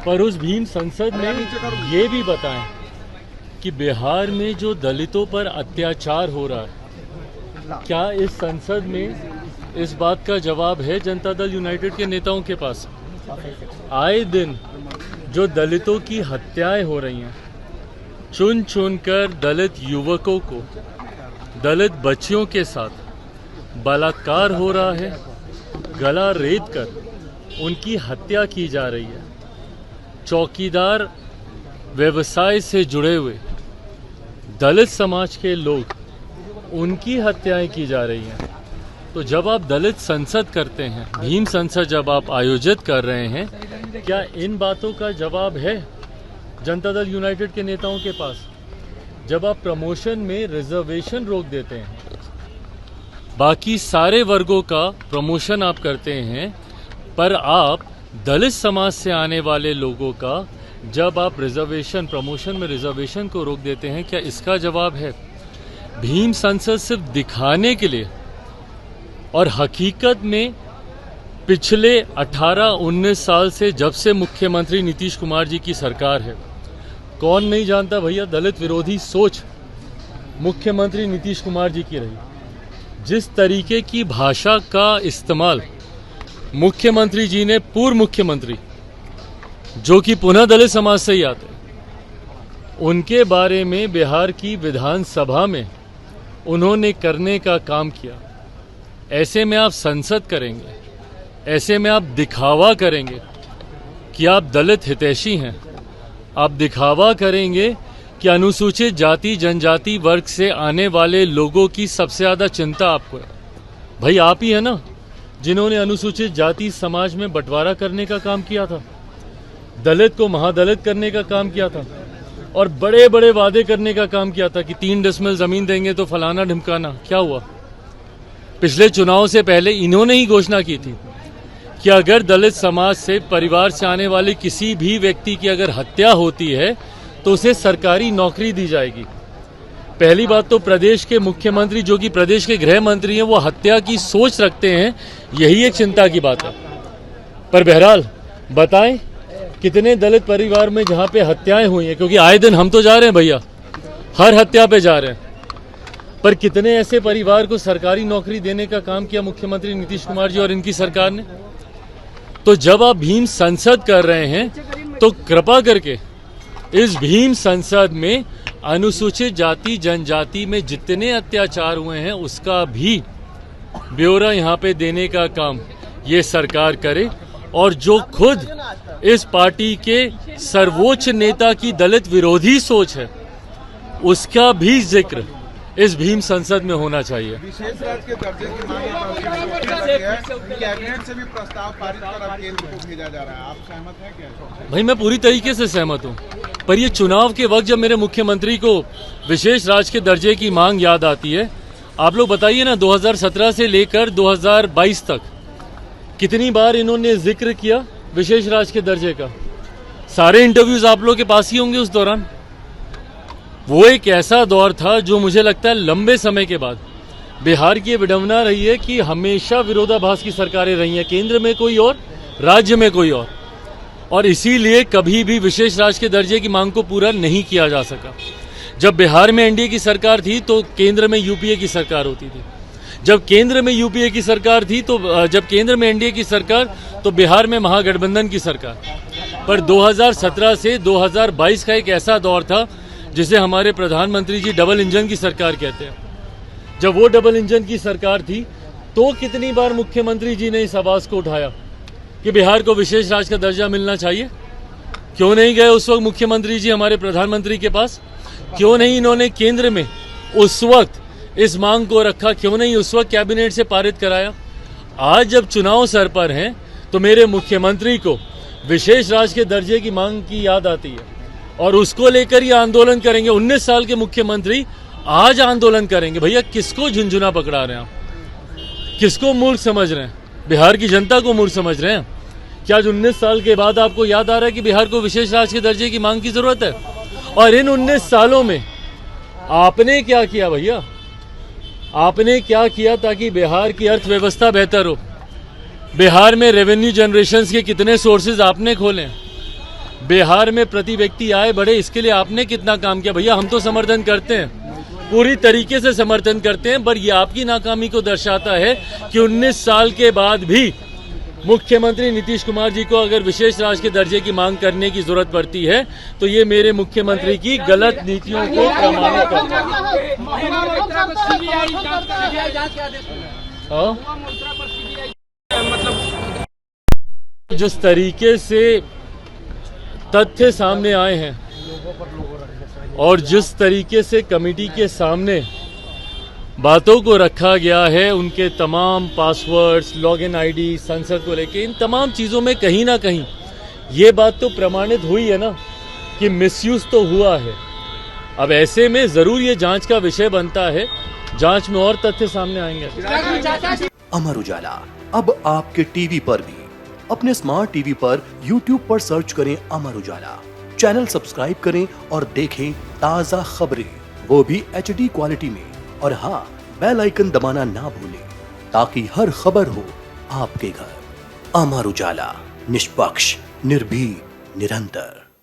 पर उस भीम संसद में ये भी बताएं कि बिहार में जो दलितों पर अत्याचार हो रहा है, क्या इस संसद में इस बात का जवाब है जनता दल यूनाइटेड के नेताओं के पास? आए दिन जो दलितों की हत्याएं हो रही हैं, चुन चुनकर दलित युवकों को, दलित बच्चियों के साथ बलात्कार हो रहा है, गला रेत कर उनकी हत्या की जा रही है। चौकीदार व्यवसाय से जुड़े हुए दलित समाज के लोग, उनकी हत्याएं की जा रही हैं। तो जब आप दलित संसद करते हैं, भीम संसद जब आप आयोजित कर रहे हैं, क्या इन बातों का जवाब है जनता दल यूनाइटेड के नेताओं के पास? जब आप प्रमोशन में रिजर्वेशन रोक देते हैं, बाकी सारे वर्गों का प्रमोशन आप करते हैं, पर आप दलित समाज से आने वाले लोगों का जब आप रिजर्वेशन, प्रमोशन में रिजर्वेशन को रोक देते हैं, क्या इसका जवाब है? भीम संसद सिर्फ दिखाने के लिए, और हकीकत में पिछले 18-19 साल से जब से मुख्यमंत्री नीतीश कुमार जी की सरकार है, कौन नहीं जानता भैया, दलित विरोधी सोच मुख्यमंत्री नीतीश कुमार जी की रही। जिस तरीके की भाषा का इस्तेमाल मुख्यमंत्री जी ने, पूर्व मुख्यमंत्री जो कि पुनः दलित समाज से ही आते, उनके बारे में बिहार की विधानसभा में उन्होंने करने का काम किया, ऐसे में आप संसद करेंगे, ऐसे में आप दिखावा करेंगे कि आप दलित हितैषी हैं, आप दिखावा करेंगे कि अनुसूचित जाति जनजाति वर्ग से आने वाले लोगों की सबसे ज़्यादा चिंता आपको है। भाई आप ही है ना जिन्होंने अनुसूचित जाति समाज में बंटवारा करने का काम किया था, दलित को महादलित करने का काम किया था, और बड़े बड़े वादे करने का काम किया था कि 3 डेसिमल जमीन देंगे तो फलाना ढिमकाना। क्या हुआ? पिछले चुनाव से पहले इन्होंने ही घोषणा की थी कि अगर दलित समाज से, परिवार से आने वाले किसी भी व्यक्ति की अगर हत्या होती है तो उसे सरकारी नौकरी दी जाएगी। पहली बात तो प्रदेश के मुख्यमंत्री जो कि प्रदेश के गृह मंत्री हैं, वो हत्या की सोच रखते हैं, यही एक चिंता की बात है। पर बहरहाल बताएं कितने दलित परिवार में जहां पे हत्याएं हुई हैं, क्योंकि आए दिन हम तो जा रहे हैं भैया, हर हत्या पे जा रहे हैं, पर कितने ऐसे परिवार को सरकारी नौकरी देने का काम किया मुख्यमंत्री नीतीश कुमार जी और इनकी सरकार ने? तो जब आप भीम संसद कर रहे हैं तो कृपा करके इस भीम संसद में अनुसूचित जाति जनजाति में जितने अत्याचार हुए हैं उसका भी ब्यौरा यहाँ पे देने का काम ये सरकार करे, और जो खुद इस पार्टी के सर्वोच्च नेता की दलित विरोधी सोच है उसका भी जिक्र इस भीम संसद में होना चाहिए। विशेष राज्य के दर्जे की मांग कैबिनेट से भी प्रस्ताव पारित कर अब केंद्र को भेजा जा रहा है, आप सहमत हैं क्या? भाई मैं पूरी तरीके से सहमत हूँ, पर ये चुनाव के वक्त जब मेरे मुख्यमंत्री को विशेष राज्य के दर्जे की मांग याद आती है, आप लोग बताइए ना 2017 से लेकर 2022 तक कितनी बार इन्होंने जिक्र किया विशेष राज्य के दर्जे का। सारे इंटरव्यूज आप लोग के पास ही होंगे उस दौरान। वो एक ऐसा दौर था जो मुझे लगता है लंबे समय के बाद बिहार की विडंबना रही है कि हमेशा विरोधाभास की सरकारें रही हैं, केंद्र में कोई और, राज्य में कोई और इसीलिए कभी भी विशेष राज्य के दर्जे की मांग को पूरा नहीं किया जा सका। जब बिहार में एनडीए की सरकार थी तो केंद्र में यूपीए की सरकार होती थी, जब केंद्र में यूपीए की सरकार थी तो जब केंद्र में एनडीए की सरकार तो बिहार में महागठबंधन की सरकार। पर 2017 से 2022 का एक ऐसा दौर था जिसे हमारे प्रधानमंत्री जी डबल इंजन की सरकार कहते हैं। जब वो डबल इंजन की सरकार थी तो कितनी बार मुख्यमंत्री जी ने इस आवाज को उठाया कि बिहार को विशेष राज्य का दर्जा मिलना चाहिए। क्यों नहीं गए उस वक्त मुख्यमंत्री जी हमारे प्रधानमंत्री के पास? क्यों नहीं इन्होंने केंद्र में उस वक्त इस मांग को रखा? क्यों नहीं उस वक्त कैबिनेट से पारित कराया? आज जब चुनाव सर पर हैं तो मेरे मुख्यमंत्री को विशेष राज्य के दर्जे की मांग की याद आती है और उसको लेकर ये आंदोलन करेंगे। 19 साल के मुख्यमंत्री आज आंदोलन करेंगे। भैया किसको झुंझुना पकड़ा रहे हैं आप? किसको मूर्ख समझ रहे हैं? बिहार की जनता को मूर्ख समझ रहे हैं क्या? आज 19 साल के बाद आपको याद आ रहा है कि बिहार को विशेष राज्य के दर्जे की मांग की जरूरत है? और इन 19 सालों में आपने क्या किया भैया? आपने क्या किया ताकि बिहार की अर्थव्यवस्था बेहतर हो? बिहार में रेवेन्यू जनरेशन के कितने सोर्सेज आपने खोले? बिहार में प्रति व्यक्ति आय बढ़े, इसके लिए आपने कितना काम किया? भैया हम तो समर्थन करते हैं, पूरी तरीके से समर्थन करते हैं, पर ये आपकी नाकामी को दर्शाता है कि 19 साल के बाद भी मुख्यमंत्री नीतीश कुमार जी को अगर विशेष राज्य के दर्जे की मांग करने की जरूरत पड़ती है तो ये मेरे मुख्यमंत्री की गलत नीतियों को प्रमाणित करता है। जिस तरीके से तथ्य सामने आए हैं और जिस तरीके से कमेटी के सामने बातों को रखा गया है, उनके तमाम पासवर्ड्स, लॉगिन आईडी, संसद को लेके, इन तमाम चीज़ों में कहीं ना कहीं ये बात तो प्रमाणित हुई है ना कि मिसयूज तो हुआ है। अब ऐसे में ज़रूर ये जांच का विषय बनता है, जांच में और तथ्य सामने आएंगे। अमर उजाला अब आपके टीवी पर भी। अपने स्मार्ट टीवी पर YouTube पर सर्च करें अमर उजाला, चैनल सब्सक्राइब करें और देखें ताज़ा खबरें, वो भी HD क्वालिटी में। और हाँ, बेल आइकन दबाना ना भूलें ताकि हर खबर हो आपके घर। अमर उजाला, निष्पक्ष, निर्भीक, निरंतर।